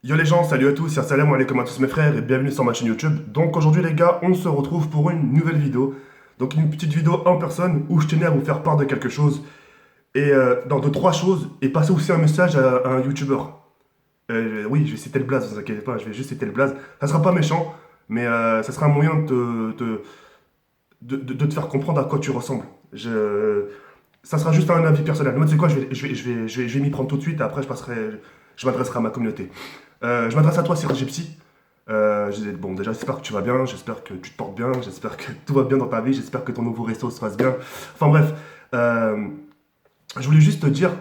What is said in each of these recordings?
Yo les gens, salut à tous, salam alaikum à tous mes frères et bienvenue sur ma chaîne YouTube. Donc aujourd'hui les gars, on se retrouve pour une nouvelle vidéo. Donc une petite vidéo en personne où je tenais à vous faire part de quelque chose. Et dans de trois choses, et passer aussi un message à un YouTuber. Oui, je vais citer le blaze, vous inquiétez pas, je vais juste citer le blaze. Ça sera pas méchant, mais ça sera un moyen de te faire comprendre à quoi tu ressembles. Ça sera juste un avis personnel. Moi tu sais quoi, je vais m'y prendre tout de suite et après je m'adresserai à ma communauté. Je m'adresse à toi, Sir Gypsy. Bon, déjà, j'espère que tu vas bien, j'espère que tu te portes bien, j'espère que tout va bien dans ta vie, j'espère que ton nouveau resto se passe bien. Enfin bref, euh, je voulais juste te dire,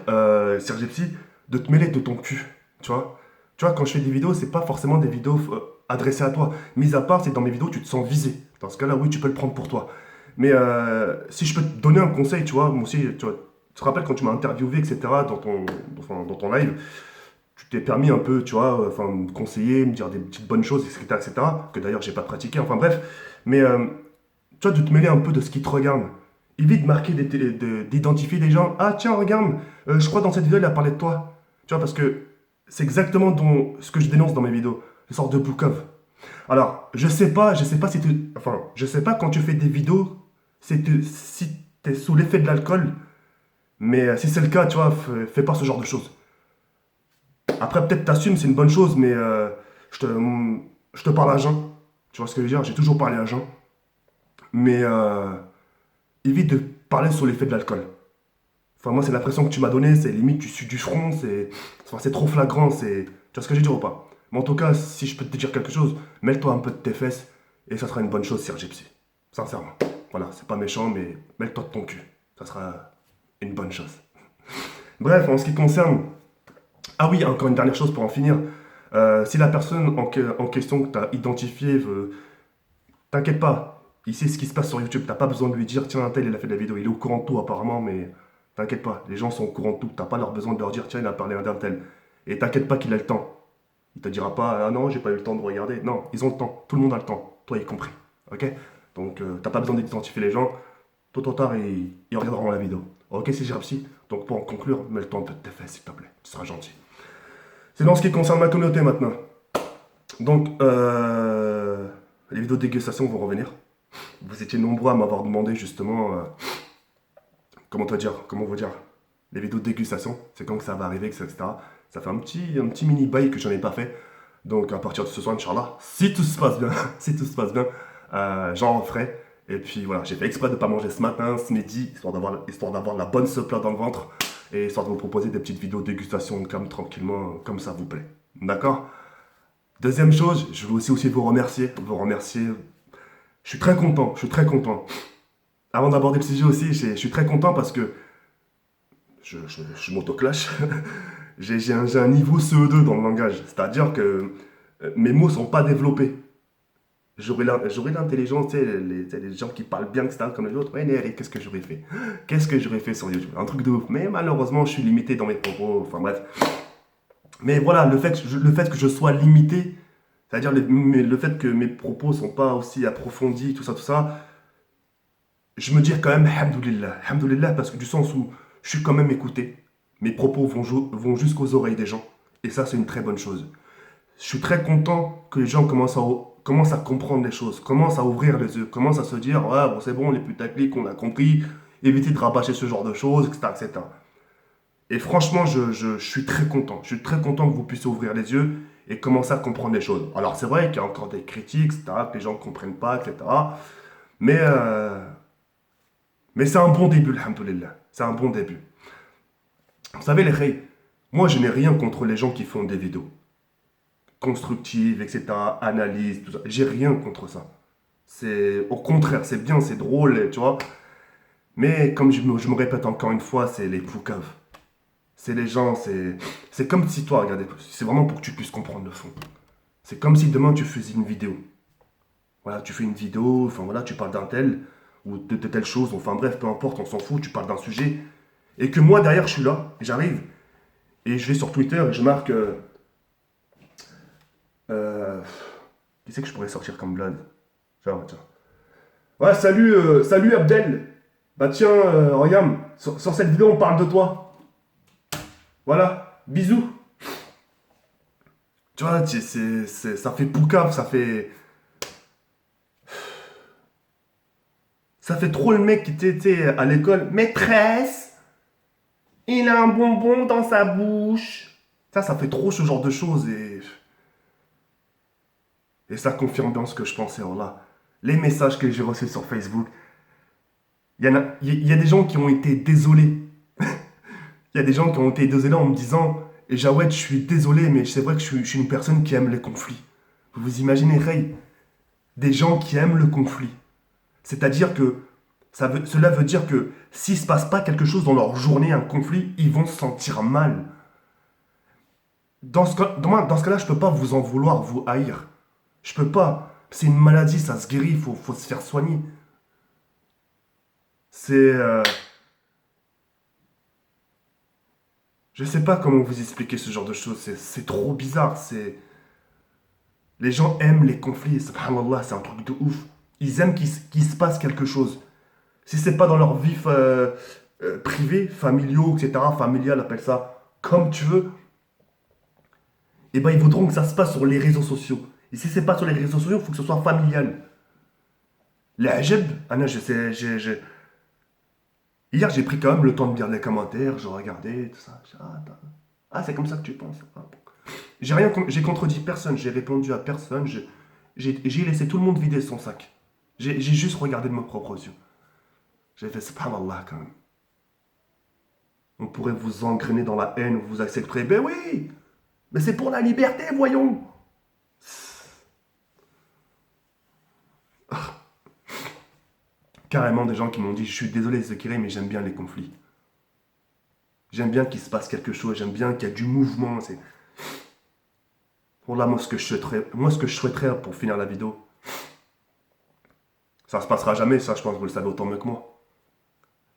Sir Gypsy, de te mêler de ton cul, tu vois. Tu vois, quand je fais des vidéos, c'est pas forcément des vidéos adressées à toi. Mis à part, c'est que dans mes vidéos, tu te sens visé. Dans ce cas-là, oui, tu peux le prendre pour toi. Mais si je peux te donner un conseil, tu vois, moi aussi, tu vois, tu te rappelles quand tu m'as interviewé, etc., dans ton live, tu t'es permis un peu, tu vois, enfin, me conseiller, me dire des petites bonnes choses, etc., etc., que d'ailleurs, j'ai pas pratiqué, enfin bref. Mais, tu vois, de te mêler un peu de ce qui te regarde. Évite de marquer, d'identifier des gens. Ah, tiens, regarde, je crois dans cette vidéo, il a parlé de toi. Tu vois, parce que c'est exactement ce que je dénonce dans mes vidéos. Une sorte de book-off. Alors, je sais pas si tu, enfin, je sais pas quand tu fais des vidéos, si t'es sous l'effet de l'alcool, mais si c'est le cas, tu vois, fais pas ce genre de choses. Après, peut-être t'assumes, c'est une bonne chose, mais je te, je te parle à jeun. Tu vois ce que je veux dire? J'ai toujours parlé à jeun. Mais évite de parler sous l'effet de l'alcool. Enfin, moi, c'est l'impression que tu m'as donnée, c'est limite, tu sues du front, c'est trop flagrant, tu vois ce que je veux dire ou pas? Mais en tout cas, si je peux te dire quelque chose, mêle-toi un peu de tes fesses, et ça sera une bonne chose, Sir Gypsy. Sincèrement. Voilà, c'est pas méchant, mais mêle-toi de ton cul. Ça sera une bonne chose. Bref, en ce qui concerne. Ah oui, encore une dernière chose pour en finir. Si la personne en question que tu as identifiée veut. T'inquiète pas, il sait ce qui se passe sur YouTube. T'as pas besoin de lui dire, tiens, un tel, il a fait de la vidéo. Il est au courant de tout, apparemment, mais t'inquiète pas, les gens sont au courant de tout. T'as pas leur besoin de leur dire, tiens, il a parlé d'un tel. Et t'inquiète pas qu'il a le temps. Il te dira pas, ah non, j'ai pas eu le temps de regarder. Non, ils ont le temps. Tout le monde a le temps. Toi y compris. Ok? Donc, t'as pas besoin d'identifier les gens. Tôt ou tard, ils regarderont la vidéo. Ok, c'est Jirapsi. Donc, pour en conclure, mets-le-toi un peu de tes fesses, s'il te plaît. Tu seras gentil. C'est dans ce qui concerne ma communauté maintenant. Donc, les vidéos de dégustation vont revenir. Vous étiez nombreux à m'avoir demandé justement, comment vous dire, les vidéos de dégustation, c'est quand que ça va arriver, etc. Ça fait un petit mini bail que j'en ai pas fait. Donc, à partir de ce soir, Inch'Allah, si tout se passe bien, si tout se passe bien, j'en referai. Et puis voilà, j'ai fait exprès de ne pas manger ce matin, ce midi, histoire d'avoir la bonne soupe dans le ventre et histoire de vous proposer des petites vidéos de dégustation comme tranquillement, comme ça vous plaît. D'accord? Deuxième chose, je veux aussi vous remercier, Je suis très content, je suis très content. Avant d'aborder le sujet aussi, je suis très content parce que je m'auto-clash. J'ai un niveau CE2 dans le langage, c'est-à-dire que mes mots sont pas développés. J'aurais l'intelligence, tu sais, les gens qui parlent bien, etc., comme les autres. Ouais, Néry, qu'est-ce que j'aurais fait? Qu'est-ce que j'aurais fait sur YouTube? Un truc de ouf. Mais malheureusement, je suis limité dans mes propos. Enfin bref. Mais voilà, le fait que je sois limité, c'est-à-dire le fait que mes propos sont pas aussi approfondis, tout ça, je me dis quand même, hamdoulillah, parce que du sens où je suis quand même écouté. Mes propos vont jusqu'aux oreilles des gens. Et ça, c'est une très bonne chose. Je suis très content que les gens commencent à comprendre les choses, commencent à ouvrir les yeux, commencent à se dire, ouais, bon, c'est bon, les putaclics, on a compris, éviter de rabâcher ce genre de choses, etc. etc. Et franchement, je suis très content. Je suis très content que vous puissiez ouvrir les yeux et commencer à comprendre les choses. Alors, c'est vrai qu'il y a encore des critiques, etc., que les gens ne comprennent pas, etc. Mais, euh, mais c'est un bon début, alhamdoulilah. C'est un bon début. Vous savez, les reys, moi, je n'ai rien contre les gens qui font des vidéos constructives, etc., analyse, tout ça. J'ai rien contre ça. C'est au contraire, c'est bien, c'est drôle, tu vois. Mais comme je me répète encore une fois, c'est les poucaves. C'est les gens, c'est comme si toi, regardez, c'est vraiment pour que tu puisses comprendre le fond. C'est comme si demain tu faisais une vidéo. Voilà, tu fais une vidéo, enfin voilà, tu parles d'un tel, ou de telle chose, enfin bref, peu importe, on s'en fout, tu parles d'un sujet. Et que moi, derrière, je suis là, j'arrive, et je vais sur Twitter et je marque. Euh, qui c'est que je pourrais sortir comme blague? Genre, tiens. Ouais, salut Abdel. Bah tiens, regarde, sur cette vidéo, on parle de toi. Voilà, bisous. Tu vois, ça fait poucave, ça fait trop le mec qui était à l'école. Maîtresse, il a un bonbon dans sa bouche. Ça fait trop ce genre de choses et ça confirme bien ce que je pensais. Voilà. Les messages que j'ai reçus sur Facebook, il y a des gens qui ont été désolés. Il y a des gens qui ont été désolés en me disant et Jawed, je suis désolé, mais c'est vrai que je suis une personne qui aime les conflits. Vous imaginez, Ray, des gens qui aiment le conflit. C'est-à-dire que cela veut dire que s'il ne se passe pas quelque chose dans leur journée, un conflit, ils vont se sentir mal. Dans ce cas-là, je ne peux pas vous en vouloir, vous haïr. Je peux pas. C'est une maladie, ça se guérit, faut se faire soigner. C'est. Je sais pas comment vous expliquer ce genre de choses. C'est trop bizarre. Les gens aiment les conflits. Subhanallah, c'est un truc de ouf. Ils aiment qu'il se passe quelque chose. Si c'est pas dans leur vie privée, familiaux, etc., familial, appelle ça comme tu veux, eh ben ils voudront que ça se passe sur les réseaux sociaux. Et si c'est pas sur les réseaux sociaux, il faut que ce soit familial. Les ajab, Anna, je sais, hier j'ai pris quand même le temps de lire les commentaires, je regardais, tout ça. C'est comme ça que tu penses. Ah, bon. J'ai contredit personne, j'ai répondu à personne, j'ai laissé tout le monde vider son sac. J'ai juste regardé de mes propres yeux. J'ai fait subhanallah quand même. On pourrait vous engrainer dans la haine, vous accepterez. Ben oui, mais c'est pour la liberté, voyons. Carrément des gens qui m'ont dit, je suis désolé Zekiré, mais j'aime bien les conflits. J'aime bien qu'il se passe quelque chose, j'aime bien qu'il y a du mouvement. Voilà, moi, ce que je souhaiterais pour finir la vidéo, ça se passera jamais, ça, je pense que vous le savez autant mieux que moi.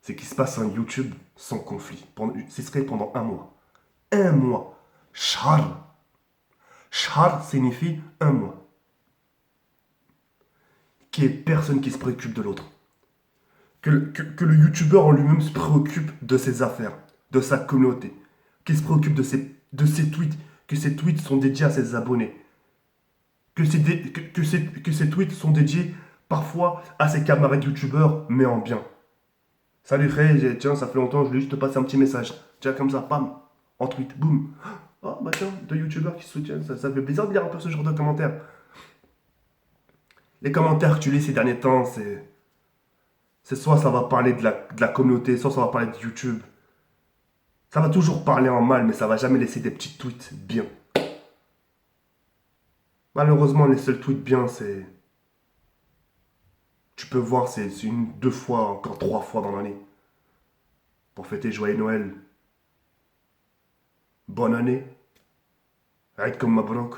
C'est qu'il se passe un YouTube sans conflit. Ce serait pendant un mois. Un mois. Char. Char signifie un mois. Qu'il n'y ait personne qui se préoccupe de l'autre. Que le youtubeur en lui-même se préoccupe de ses affaires, de sa communauté. Qu'il se préoccupe de ses tweets. Que ses tweets sont dédiés à ses abonnés. Que ses tweets sont dédiés parfois à ses camarades youtubeurs, mais en bien. Salut Ray, tiens, ça fait longtemps, je voulais juste te passer un petit message. Tiens, comme ça, pam, en tweet, boum. Oh, bah tiens, deux youtubeurs qui se soutiennent, ça fait plaisir de lire un peu ce genre de commentaires. Les commentaires que tu lis ces derniers temps, c'est soit ça va parler de la communauté, soit ça va parler de YouTube. Ça va toujours parler en mal, mais ça va jamais laisser des petits tweets bien. Malheureusement, les seuls tweets bien, c'est. Tu peux voir, c'est une, deux fois, encore trois fois dans l'année. Pour fêter Joyeux Noël. Bonne année. Arrête comme ma bronque.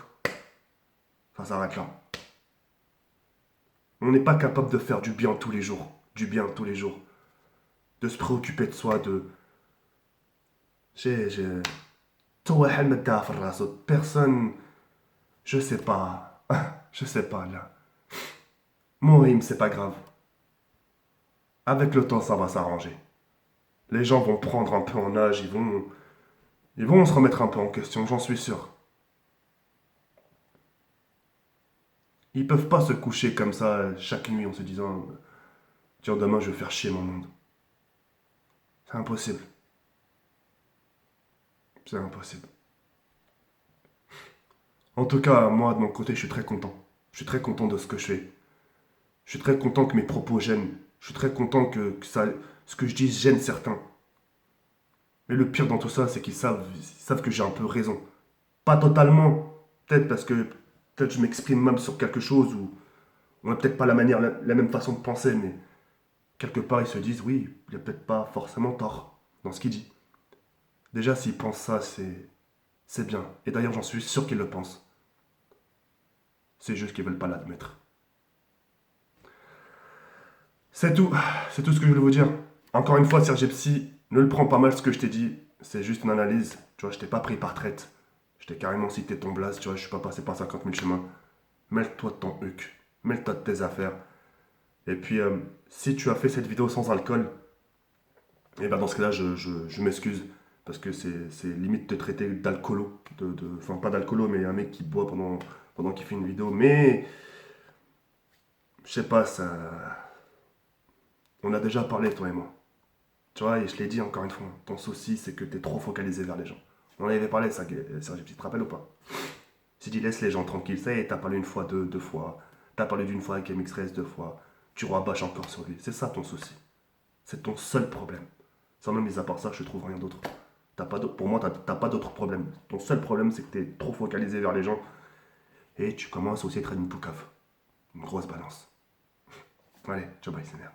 Ça s'arrête là. On n'est pas capable de faire du bien tous les jours. Du bien tous les jours. De se préoccuper de soi, de. J'ai. Personne. Je sais pas. Je sais pas là. Mohim, c'est pas grave. Avec le temps, ça va s'arranger. Les gens vont prendre un peu en âge, ils vont se remettre un peu en question, j'en suis sûr. Ils peuvent pas se coucher comme ça chaque nuit en se disant tiens, demain je vais faire chier mon monde. C'est impossible. C'est impossible. En tout cas, moi de mon côté, je suis très content. Je suis très content de ce que je fais. Je suis très content que mes propos gênent. Je suis très content que ce que je dis gêne certains. Mais le pire dans tout ça, c'est qu'ils savent que j'ai un peu raison. Pas totalement. Peut-être parce que peut-être je m'exprime même sur quelque chose où on n'a peut-être pas la même façon de penser, mais quelque part ils se disent oui, il n'a peut-être pas forcément tort dans ce qu'il dit. Déjà, s'ils pensent ça, c'est bien. Et d'ailleurs, j'en suis sûr qu'ils le pensent. C'est juste qu'ils veulent pas l'admettre. C'est tout. C'est tout ce que je voulais vous dire. Encore une fois, Serge Psy, ne le prends pas mal ce que je t'ai dit. C'est juste une analyse. Tu vois, je t'ai pas pris par traite. Je t'ai carrément cité ton blaze. Tu vois, je suis pas passé par 50 000 chemins. Mêle-toi de ton huc. Mêle-toi de tes affaires. Et puis, si tu as fait cette vidéo sans alcool, et ben dans ce cas-là, je m'excuse. Parce que c'est limite te traiter d'alcoolo. Enfin, pas d'alcoolo, mais un mec qui boit pendant qu'il fait une vidéo. Mais, je sais pas, ça. On a déjà parlé, toi et moi. Tu vois, et je l'ai dit encore une fois, ton souci, c'est que t'es trop focalisé vers les gens. On en avait parlé, ça, Serge, tu te rappelles ou pas? Si tu laisses les gens tranquilles, ça y est, t'as parlé une fois, deux fois. T'as parlé d'une fois avec MXRS deux fois. Tu rabâches encore sur lui. C'est ça ton souci. C'est ton seul problème. Sans même, mis à part ça, je trouve rien d'autre. Pour moi, t'as pas d'autre problème. Ton seul problème, c'est que t'es trop focalisé vers les gens et tu commences aussi à être une poucave. Une grosse balance. Allez, ciao, bye, c'est merde.